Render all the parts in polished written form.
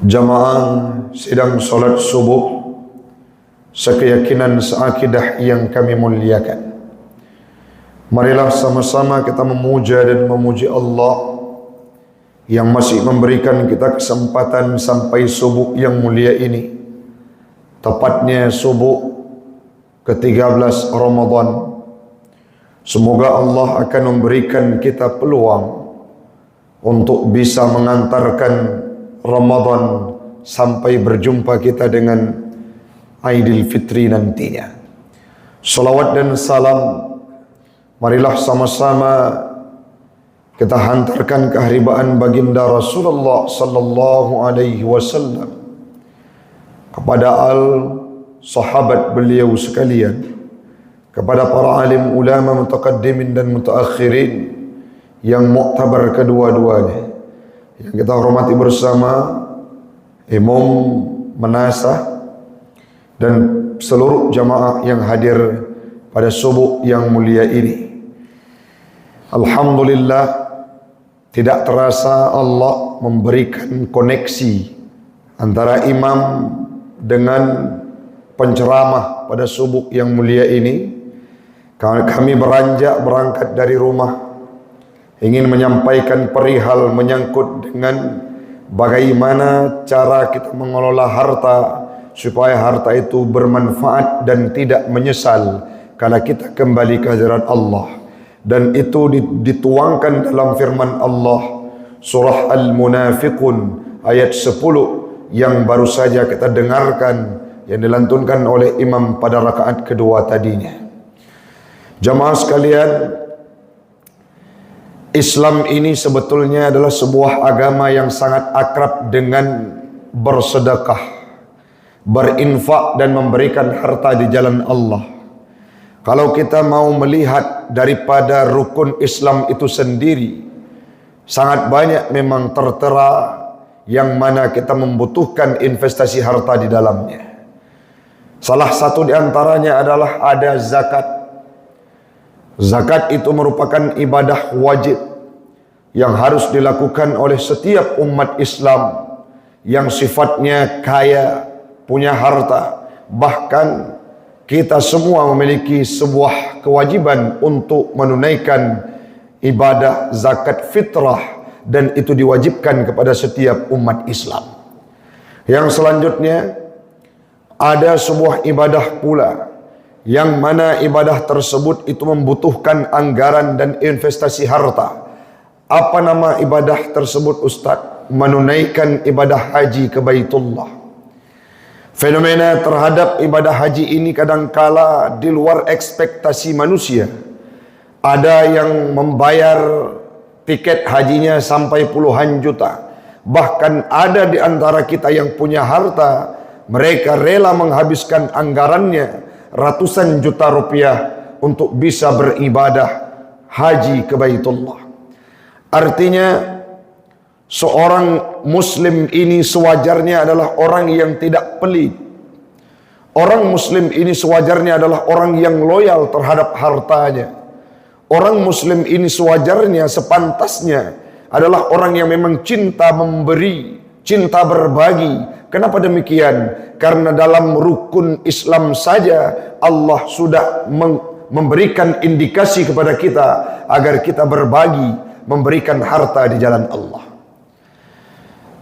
Jamaah sedang solat subuh sekeyakinan seakidah yang kami muliakan. Marilah sama-sama kita memuja dan memuji Allah yang masih memberikan kita kesempatan sampai subuh yang mulia ini. Tepatnya subuh ke-13 Ramadan. Semoga Allah akan memberikan kita peluang untuk bisa mengantarkan Ramadan sampai berjumpa kita dengan Aidil Fitri nantinya. Salawat dan salam marilah sama-sama kita hantarkan keharibaan baginda Rasulullah sallallahu alaihi wasallam kepada sahabat beliau sekalian, kepada para alim ulama mutaqaddimin dan mutaakhirin yang muktabar kedua-duanya, yang kita hormati bersama Imam Manasah dan seluruh jamaah yang hadir pada subuh yang mulia ini. Alhamdulillah, tidak terasa Allah memberikan koneksi antara imam dengan penceramah pada subuh yang mulia ini. Kami berangkat dari rumah ingin menyampaikan perihal menyangkut dengan bagaimana cara kita mengelola harta supaya harta itu bermanfaat dan tidak menyesal kalau kita kembali ke hadirat Allah. Dan itu dituangkan dalam firman Allah surah Al-Munafiqun ayat 10 yang baru saja kita dengarkan, yang dilantunkan oleh imam pada rakaat kedua tadinya. Jamaah sekalian, Islam ini sebetulnya adalah sebuah agama yang sangat akrab dengan bersedekah, berinfak dan memberikan harta di jalan Allah. Kalau kita mau melihat daripada rukun Islam itu sendiri, sangat banyak memang tertera yang mana kita membutuhkan investasi harta di dalamnya. Salah satu di antaranya adalah ada zakat. Zakat itu merupakan ibadah wajib yang harus dilakukan oleh setiap umat Islam yang sifatnya kaya, punya harta. Bahkan kita semua memiliki sebuah kewajiban untuk menunaikan ibadah zakat fitrah, dan itu diwajibkan kepada setiap umat Islam. Yang selanjutnya ada sebuah ibadah pula yang mana ibadah tersebut itu membutuhkan anggaran dan investasi harta. Apa nama ibadah tersebut, Ustaz? Menunaikan ibadah haji ke Baitullah. Fenomena terhadap ibadah haji ini kadangkala di luar ekspektasi manusia. Ada yang membayar tiket hajinya sampai puluhan juta. Bahkan ada di antara kita yang punya harta, mereka rela menghabiskan anggarannya ratusan juta rupiah untuk bisa beribadah haji ke Baitullah. Artinya seorang muslim ini sewajarnya adalah orang yang tidak pelit. Orang muslim ini sewajarnya adalah orang yang loyal terhadap hartanya. Orang muslim ini sewajarnya, sepantasnya adalah orang yang memang cinta memberi, cinta berbagi. Kenapa demikian? Karena dalam rukun Islam saja Allah sudah memberikan indikasi kepada kita agar kita berbagi, memberikan harta di jalan Allah.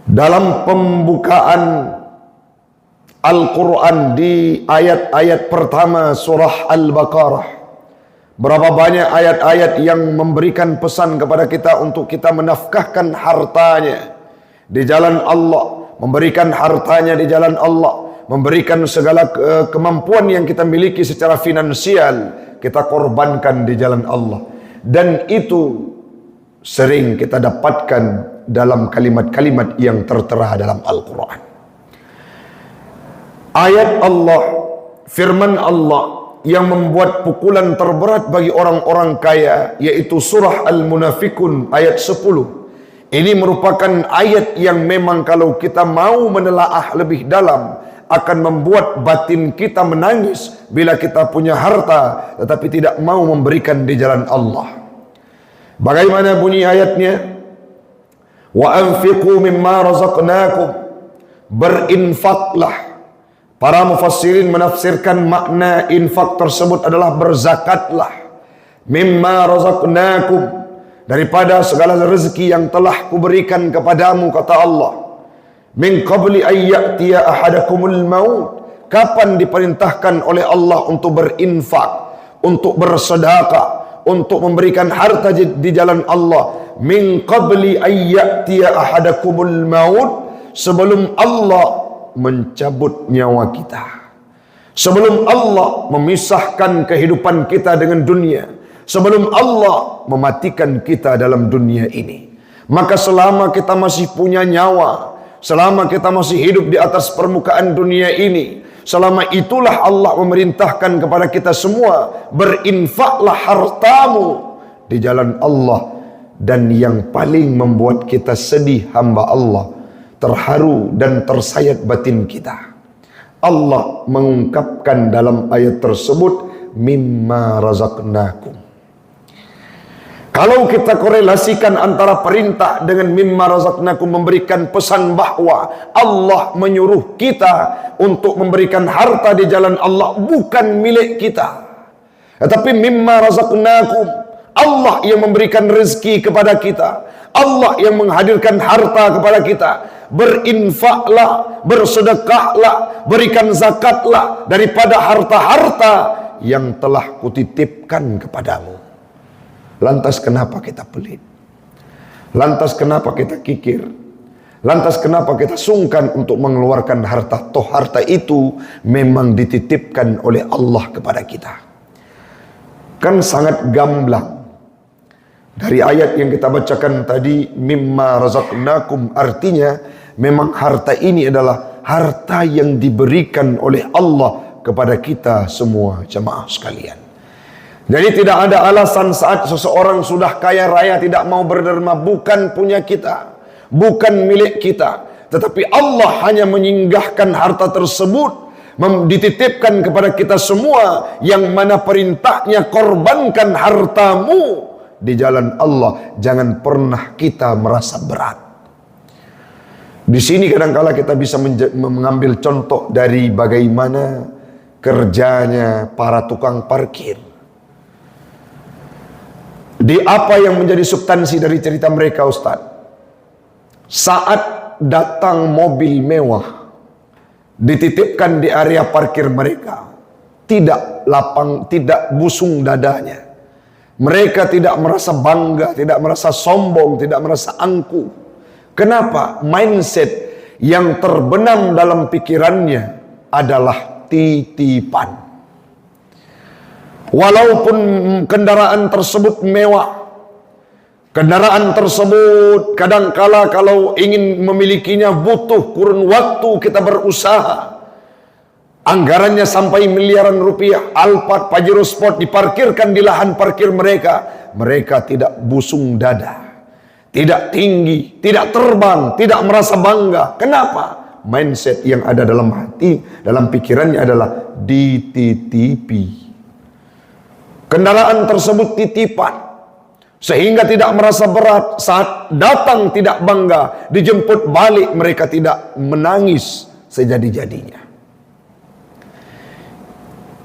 Dalam pembukaan Al-Quran di ayat-ayat pertama surah Al-Baqarah, berapa banyak ayat-ayat yang memberikan pesan kepada kita untuk kita menafkahkan hartanya di jalan Allah, memberikan hartanya di jalan Allah, memberikan segala kemampuan yang kita miliki secara finansial, kita korbankan di jalan Allah. Dan itu sering kita dapatkan dalam kalimat-kalimat yang tertera dalam Al-Quran. Ayat Allah, firman Allah yang membuat pukulan terberat bagi orang-orang kaya, yaitu surah Al-Munafiqun ayat 10. Ini merupakan ayat yang memang kalau kita mau menelaah lebih dalam akan membuat batin kita menangis bila kita punya harta tetapi tidak mau memberikan di jalan Allah. Bagaimana bunyi ayatnya? Wa anfiqu mimma razaqnakum berinfaklah. Para mufassirin menafsirkan makna infak tersebut adalah berzakatlah. Mimma razaqnakum, daripada segala rezeki yang telah kuberikan kepadamu, kata Allah. Min qabli ayyatiya ahadakumul maut, kapan diperintahkan oleh Allah untuk berinfak, untuk bersedekah, untuk memberikan harta di jalan Allah. Min qabli ayyatiya ahadakumul maut, sebelum Allah mencabut nyawa kita, sebelum Allah memisahkan kehidupan kita dengan dunia, sebelum Allah mematikan kita dalam dunia ini. Maka selama kita masih punya nyawa, selama kita masih hidup di atas permukaan dunia ini, selama itulah Allah memerintahkan kepada kita semua, berinfaklah hartamu di jalan Allah. Dan yang paling membuat kita sedih, hamba Allah, terharu dan tersayat batin kita, Allah mengungkapkan dalam ayat tersebut, mimma razaqnakum. Kalau kita korelasikan antara perintah dengan mimma razaqnakum, memberikan pesan bahwa Allah menyuruh kita untuk memberikan harta di jalan Allah, bukan milik kita, tetapi mimma razaqnakum, Allah yang memberikan rezeki kepada kita, Allah yang menghadirkan harta kepada kita. Berinfaklah, bersedekahlah, berikan zakatlah daripada harta-harta yang telah kutitipkan kepadamu. Lantas kenapa kita pelit? Lantas kenapa kita kikir? Lantas kenapa kita sungkan untuk mengeluarkan harta? Toh harta itu memang dititipkan oleh Allah kepada kita. Kan sangat gamblang. Dari ayat yang kita bacakan tadi, mimma razaqnakum, artinya memang harta ini adalah harta yang diberikan oleh Allah kepada kita semua, jemaah sekalian. Jadi tidak ada alasan saat seseorang sudah kaya raya tidak mau berderma, bukan punya kita, bukan milik kita, tetapi Allah hanya menyinggahkan harta tersebut, dititipkan kepada kita semua, yang mana perintahnya korbankan hartamu di jalan Allah. Jangan pernah kita merasa berat. Di sini kadang-kala kita bisa mengambil contoh dari bagaimana kerjanya para tukang parkir. Di apa yang menjadi substansi dari cerita mereka, Ustaz? Saat datang mobil mewah dititipkan di area parkir mereka, tidak lapang, tidak busung dadanya. Mereka tidak merasa bangga, tidak merasa sombong, tidak merasa angkuh. Kenapa? Mindset yang terbenam dalam pikirannya adalah titipan. Walaupun kendaraan tersebut mewah, kendaraan tersebut kadangkala kalau ingin memilikinya butuh kurun waktu kita berusaha. Anggarannya sampai miliaran rupiah. Alphard, Pajero Sport diparkirkan di lahan parkir mereka. Mereka tidak busung dada, tidak tinggi, tidak terbang, tidak merasa bangga. Kenapa? Mindset yang ada dalam hati, dalam pikirannya adalah dititipi. Kendaraan tersebut titipan, sehingga tidak merasa berat. Saat datang tidak bangga, dijemput balik mereka tidak menangis sejadi-jadinya.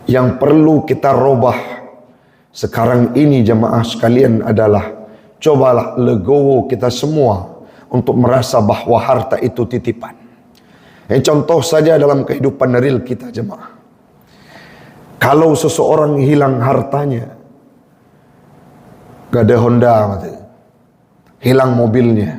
Yang perlu kita robah sekarang ini, jemaah sekalian, adalah cobalah legowo kita semua untuk merasa bahwa harta itu titipan. Contoh saja dalam kehidupan real kita, jemaah. Kalau seseorang hilang hartanya, gak ada Honda, hilang mobilnya,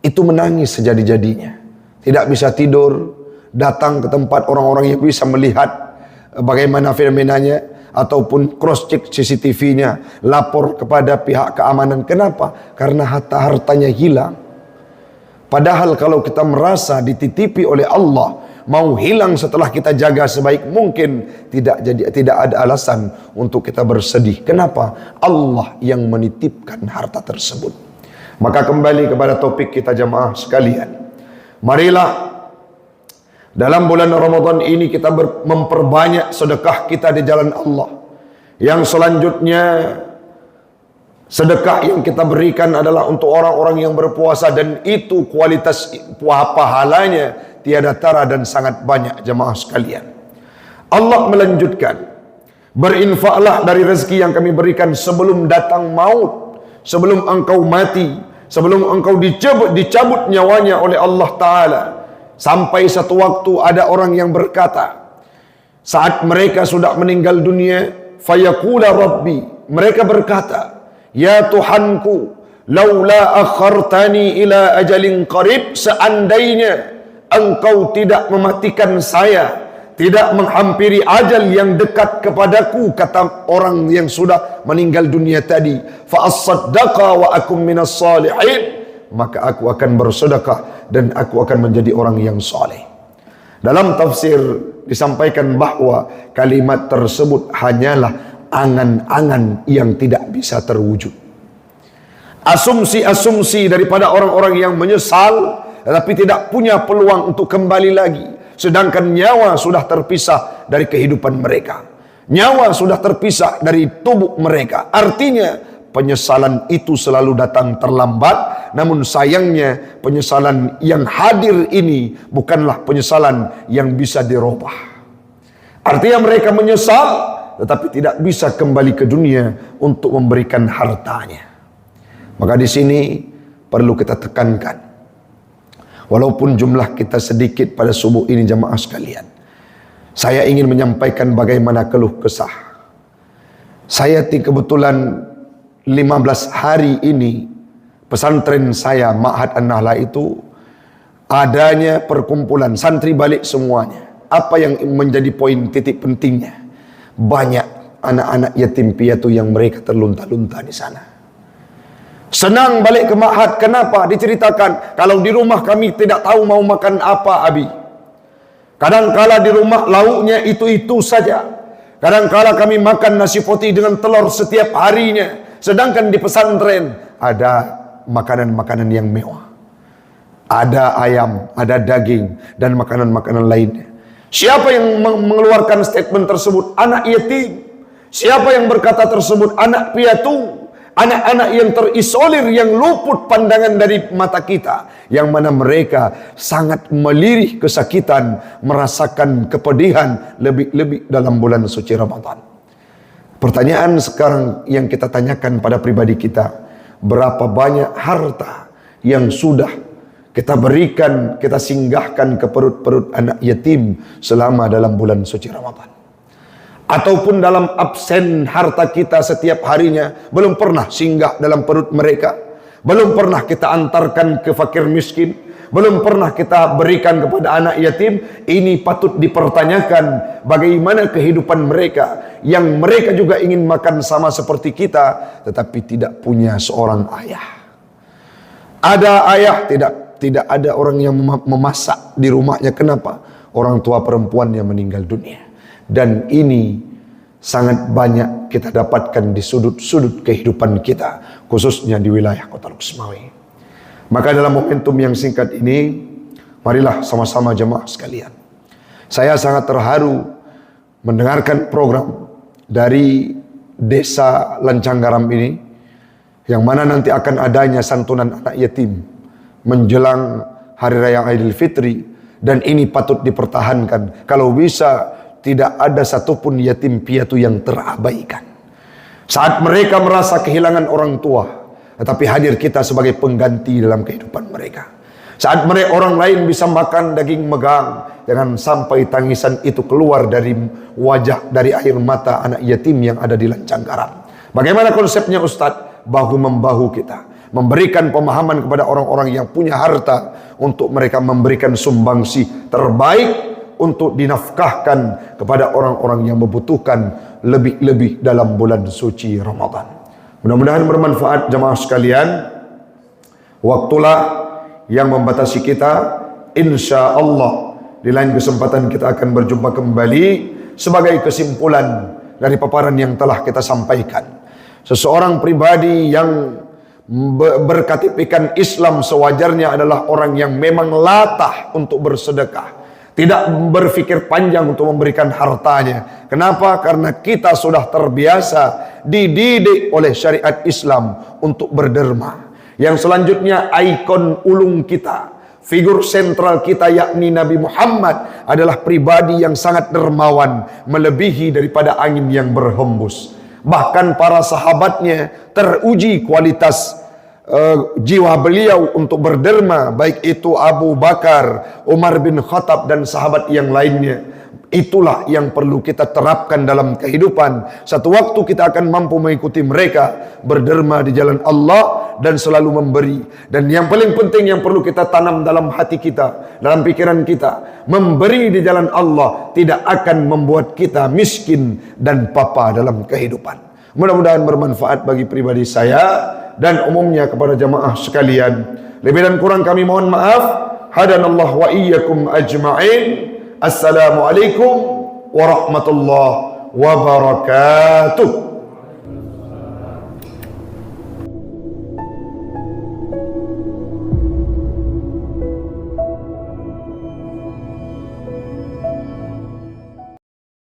itu menangis sejadi-jadinya. Tidak bisa tidur, datang ke tempat orang-orang yang bisa melihat bagaimana fenomenanya, ataupun cross check CCTV-nya, lapor kepada pihak keamanan. Kenapa? Karena harta-hartanya hilang. Padahal kalau kita merasa dititipi oleh Allah, mau hilang setelah kita jaga sebaik mungkin, tidak ada alasan untuk kita bersedih. Kenapa? Allah yang menitipkan harta tersebut. Maka kembali kepada topik kita, jemaah sekalian. Marilah dalam bulan Ramadan ini kita memperbanyak sedekah kita di jalan Allah. Yang selanjutnya, sedekah yang kita berikan adalah untuk orang-orang yang berpuasa, dan itu kualitas pahalanya tiada tara dan sangat banyak jemaah sekalian. Allah melanjutkan, berinfaklah dari rezeki yang kami berikan sebelum datang maut, sebelum engkau mati, sebelum engkau dicabut nyawanya oleh Allah Ta'ala. Sampai satu waktu ada orang yang berkata, saat mereka sudah meninggal dunia, fayaqula rabbi, mereka berkata, ya Tuhanku, laula akhartani ila ajalin qarib, seandainya engkau tidak mematikan saya, tidak menghampiri ajal yang dekat kepadaku, kata orang yang sudah meninggal dunia tadi, fa as-saddaqa wa akum minas salihin, maka aku akan bersedekah dan aku akan menjadi orang yang saleh. Dalam tafsir disampaikan bahwa kalimat tersebut hanyalah angan-angan yang tidak bisa terwujud. Asumsi-asumsi daripada orang-orang yang menyesal tetapi tidak punya peluang untuk kembali lagi, sedangkan nyawa sudah terpisah dari kehidupan mereka, nyawa sudah terpisah dari tubuh mereka. Artinya penyesalan itu selalu datang terlambat. Namun sayangnya penyesalan yang hadir ini bukanlah penyesalan yang bisa dirubah. Artinya mereka menyesal tetapi tidak bisa kembali ke dunia untuk memberikan hartanya. Maka di sini perlu kita tekankan, walaupun jumlah kita sedikit pada subuh ini jemaah sekalian, saya ingin menyampaikan bagaimana keluh kesah. Saya kebetulan 15 hari ini pesantren saya Ma'had An-Nahlah itu adanya perkumpulan santri balik semuanya. Apa yang menjadi poin titik pentingnya? Banyak anak-anak yatim piatu yang mereka terlunta-lunta di sana. Senang balik ke Ma'had. Kenapa? Diceritakan, kalau di rumah kami tidak tahu mau makan apa, Abi. Kadangkala di rumah lauknya itu-itu saja. Kadangkala kami makan nasi putih dengan telur setiap harinya. Sedangkan di pesantren ada makanan-makanan yang mewah. Ada ayam, ada daging, dan makanan-makanan lainnya. Siapa yang mengeluarkan statement tersebut? Anak yatim. Siapa yang berkata tersebut? Anak piatu. Anak-anak yang terisolir, yang luput pandangan dari mata kita. Yang mana mereka sangat melirih kesakitan, merasakan kepedihan lebih-lebih dalam bulan suci Ramadan. Pertanyaan sekarang yang kita tanyakan pada pribadi kita, berapa banyak harta yang sudah kita berikan, kita singgahkan ke perut-perut anak yatim selama dalam bulan suci Ramadan? Ataupun dalam absen harta kita setiap harinya, belum pernah singgah dalam perut mereka, belum pernah kita antarkan ke fakir miskin, belum pernah kita berikan kepada anak yatim. Ini patut dipertanyakan bagaimana kehidupan mereka, yang mereka juga ingin makan sama seperti kita, tetapi tidak punya seorang ayah. Ada ayah, tidak ada orang yang memasak di rumahnya. Kenapa? Orang tua perempuannya meninggal dunia. Dan ini sangat banyak kita dapatkan di sudut-sudut kehidupan kita, khususnya di wilayah Kota Luxmawi. Maka dalam momentum yang singkat ini, marilah sama-sama jemaah sekalian, saya sangat terharu mendengarkan program dari Desa Lancanggaram ini, yang mana nanti akan adanya santunan anak yatim menjelang Hari Raya Idul Fitri. Dan ini patut dipertahankan. Kalau bisa tidak ada satupun yatim piatu yang terabaikan. Saat mereka merasa kehilangan orang tua, tetapi hadir kita sebagai pengganti dalam kehidupan mereka. Saat mereka orang lain bisa makan daging megang, jangan sampai tangisan itu keluar dari wajah, dari air mata anak yatim yang ada di Lancanggaram. Bagaimana konsepnya Ustadz? Bahu-membahu kita, memberikan pemahaman kepada orang-orang yang punya harta, untuk mereka memberikan sumbangsi terbaik untuk dinafkahkan kepada orang-orang yang membutuhkan, lebih-lebih dalam bulan suci Ramadan. Mudah-mudahan bermanfaat jemaah sekalian. Waktulah yang membatasi kita. Insya Allah di lain kesempatan kita akan berjumpa kembali sebagai kesimpulan dari paparan yang telah kita sampaikan. Seseorang pribadi yang berKTP-kan Islam sewajarnya adalah orang yang memang latah untuk bersedekah, tidak berpikir panjang untuk memberikan hartanya. Kenapa? Karena kita sudah terbiasa dididik oleh syariat Islam untuk berderma. Yang selanjutnya ikon ulung kita, Figur sentral kita yakni Nabi Muhammad adalah pribadi yang sangat dermawan, melebihi daripada angin yang berhembus. Bahkan para sahabatnya teruji kualitas jiwa beliau untuk berderma, baik itu Abu Bakar, Umar bin Khattab dan sahabat yang lainnya. Itulah yang perlu kita terapkan dalam kehidupan. Satu waktu kita akan mampu mengikuti mereka, berderma di jalan Allah dan selalu memberi. Dan yang paling penting yang perlu kita tanam dalam hati kita, dalam pikiran kita, memberi di jalan Allah tidak akan membuat kita miskin dan papa dalam kehidupan. Mudah-mudahan bermanfaat bagi pribadi saya dan umumnya kepada jamaah sekalian. Lebih dan kurang kami mohon maaf. Hadanallah wa iyyakum ajma'in. Assalamualaikum warahmatullahi wabarakatuh.